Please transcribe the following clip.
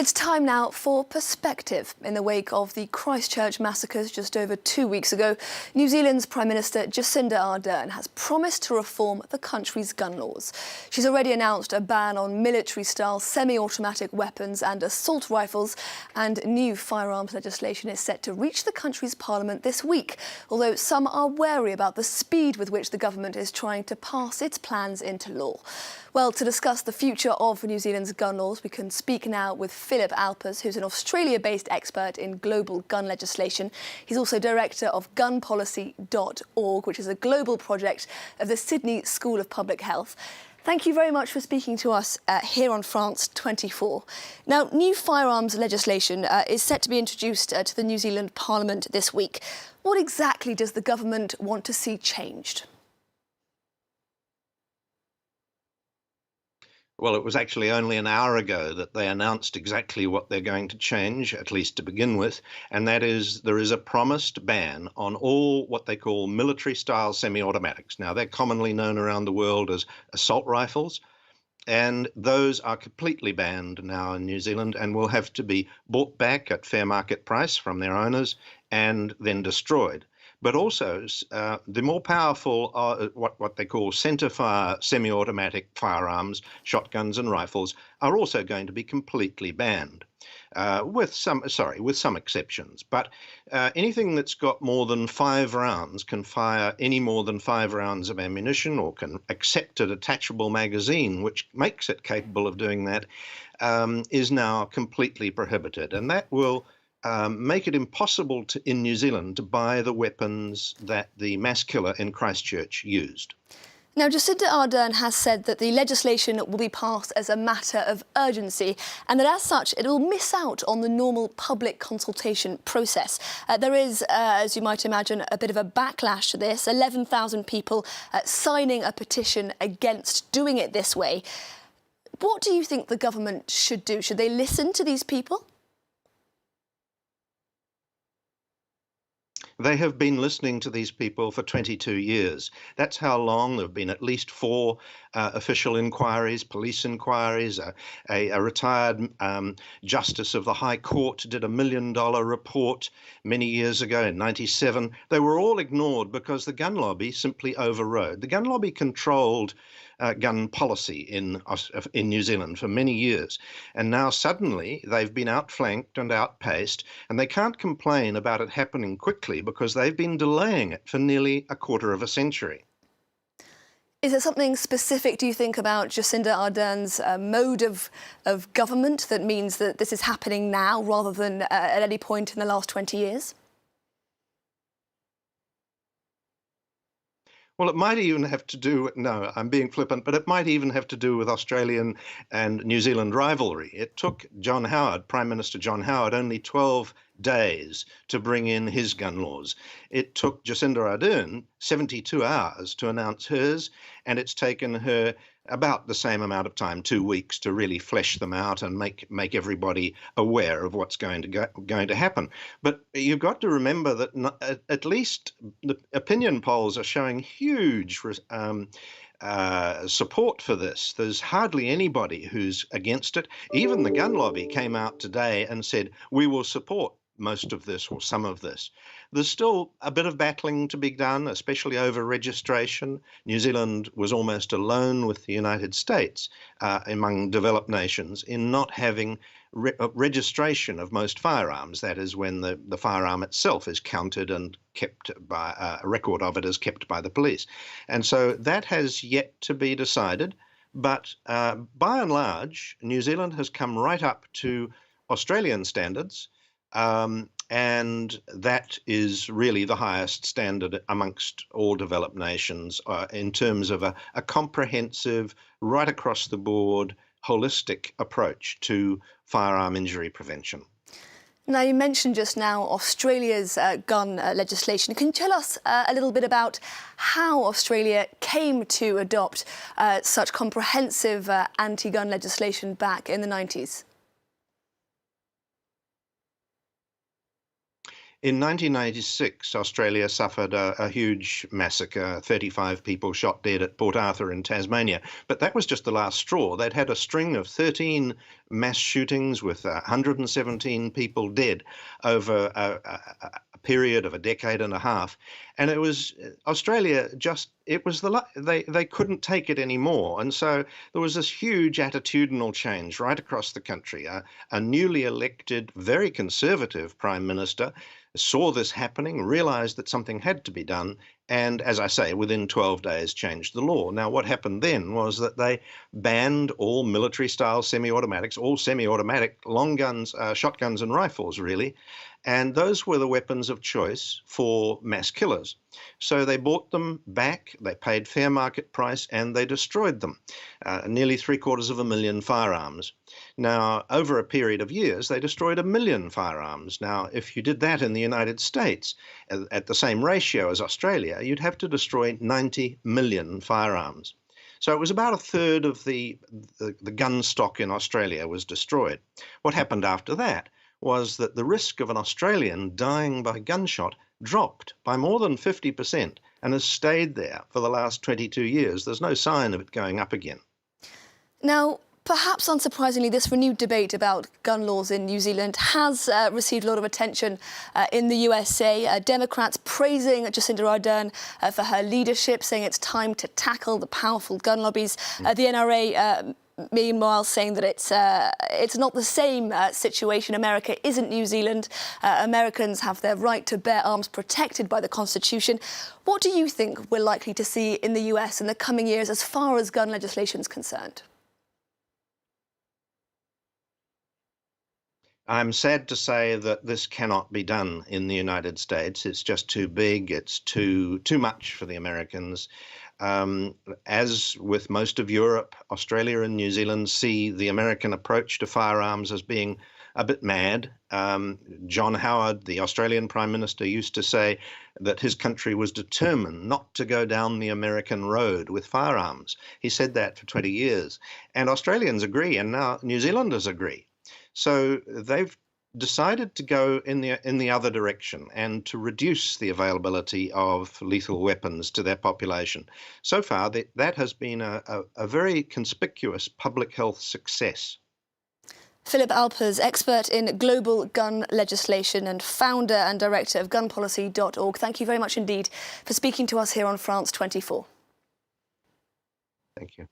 It's time now for perspective. In the wake of the Christchurch massacres just over 2 weeks ago, New Zealand's Prime Minister Jacinda Ardern has promised to reform the country's gun laws. She's already announced a ban on military-style semi-automatic weapons and assault rifles, and new firearms legislation is set to reach the country's parliament this week, although some are wary about the speed with which the government is trying to pass its plans into law. Well, to discuss the future of New Zealand's gun laws, we can speak now with Philip Alpers, who's an Australia-based expert in global gun legislation. He's also director of gunpolicy.org, which is a global project of the Sydney School of Public Health. Thank you very much for speaking to us here on France 24. Now, new firearms legislation is set to be introduced to the New Zealand Parliament this week. What exactly does the government want to see changed? Well, it was actually only an hour ago that they announced exactly what they're going to change, at least to begin with, and that is there is a promised ban on all what they call military-style semi-automatics. Now, they're commonly known around the world as assault rifles, and those are completely banned now in New Zealand and will have to be bought back at fair market price from their owners and then destroyed. But also, the more powerful what they call centre-fire semi-automatic firearms, shotguns and rifles, are also going to be completely banned, with some exceptions. But anything that's got more than 5 rounds can fire any more than 5 rounds of ammunition, or can accept a detachable magazine, which makes it capable of doing that, is now completely prohibited, and that will make it impossible in New Zealand to buy the weapons that the mass killer in Christchurch used. Now, Jacinda Ardern has said that the legislation will be passed as a matter of urgency, and that as such it will miss out on the normal public consultation process. There is, as you might imagine, a bit of a backlash to this. 11,000 people signing a petition against doing it this way. What do you think the government should do? Should they listen to these people? They have been listening to these people for 22 years. That's how long. There have been at least 4 official inquiries, police inquiries. A retired justice of the High Court did $1 million report many years ago in '97. They were all ignored because the gun lobby simply overrode. The gun lobby controlled gun policy in New Zealand for many years, and now suddenly they've been outflanked and outpaced, and they can't complain about it happening quickly because they've been delaying it for nearly a quarter of a century. Is there something specific, do you think, about Jacinda Ardern's mode of government that means that this is happening now rather than at any point in the last 20 years? Well, it might even have to do, no, I'm being flippant, but it might even have to do with Australian and New Zealand rivalry. It took John Howard, Prime Minister John Howard, only 12 days to bring in his gun laws. It took Jacinda Ardern 72 hours to announce hers, and it's taken her about the same amount of time, 2 weeks, to really flesh them out and make everybody aware of what's going to happen. But you've got to remember that at least the opinion polls are showing huge support for this. There's hardly anybody who's against it. Even the gun lobby came out today and said, we will support most of this or some of this. There's still a bit of battling to be done, especially over registration. New Zealand was almost alone with the United States among developed nations in not having registration of most firearms. That is, when the firearm itself is counted and kept by a record of it is kept by the police. And so that has yet to be decided. But by and large, New Zealand has come right up to Australian standards. And that is really the highest standard amongst all developed nations in terms of a comprehensive, right across the board, holistic approach to firearm injury prevention. Now, you mentioned just now Australia's gun legislation. Can you tell us a little bit about how Australia came to adopt such comprehensive anti-gun legislation back in the 90s? In 1986, Australia suffered a huge massacre, 35 people shot dead at Port Arthur in Tasmania. But that was just the last straw. They'd had a string of 13 mass shootings with 117 people dead over a period of a decade and a half. And it was Australia they couldn't take it anymore. And so there was this huge attitudinal change right across the country. A newly elected, very conservative Prime Minister saw this happening, realized that something had to be done, and, as I say, within 12 days changed the law. Now, what happened then was that they banned all military-style semi-automatics, all semi-automatic long guns, shotguns and rifles, really, and those were the weapons of choice for mass killers. So they bought them back, they paid fair market price, and they destroyed them. Nearly 750,000 firearms. Now, over a period of years, they destroyed 1 million firearms. Now, if you did that in the United States at the same ratio as Australia, you'd have to destroy 90 million firearms. So it was about a third of the gun stock in Australia was destroyed. What happened after that was that the risk of an Australian dying by gunshot dropped by more than 50% and has stayed there for the last 22 years. There's no sign of it going up again. Now, perhaps unsurprisingly, this renewed debate about gun laws in New Zealand has received a lot of attention in the USA. Democrats praising Jacinda Ardern for her leadership, saying it's time to tackle the powerful gun lobbies. The NRA meanwhile saying that it's not the same situation. America isn't New Zealand. Americans have their right to bear arms protected by the Constitution. What do you think we're likely to see in the US in the coming years as far as gun legislation is concerned? I'm sad to say that this cannot be done in the United States. It's just too big. It's too much for the Americans. As with most of Europe, Australia and New Zealand see the American approach to firearms as being a bit mad. John Howard, the Australian Prime Minister, used to say that his country was determined not to go down the American road with firearms. He said that for 20 years. And Australians agree, and now New Zealanders agree. So they've decided to go in the other direction and to reduce the availability of lethal weapons to their population. So far, that has been a very conspicuous public health success. Philip Alpers, expert in global gun legislation and founder and director of gunpolicy.org. Thank you very much indeed for speaking to us here on France 24. Thank you.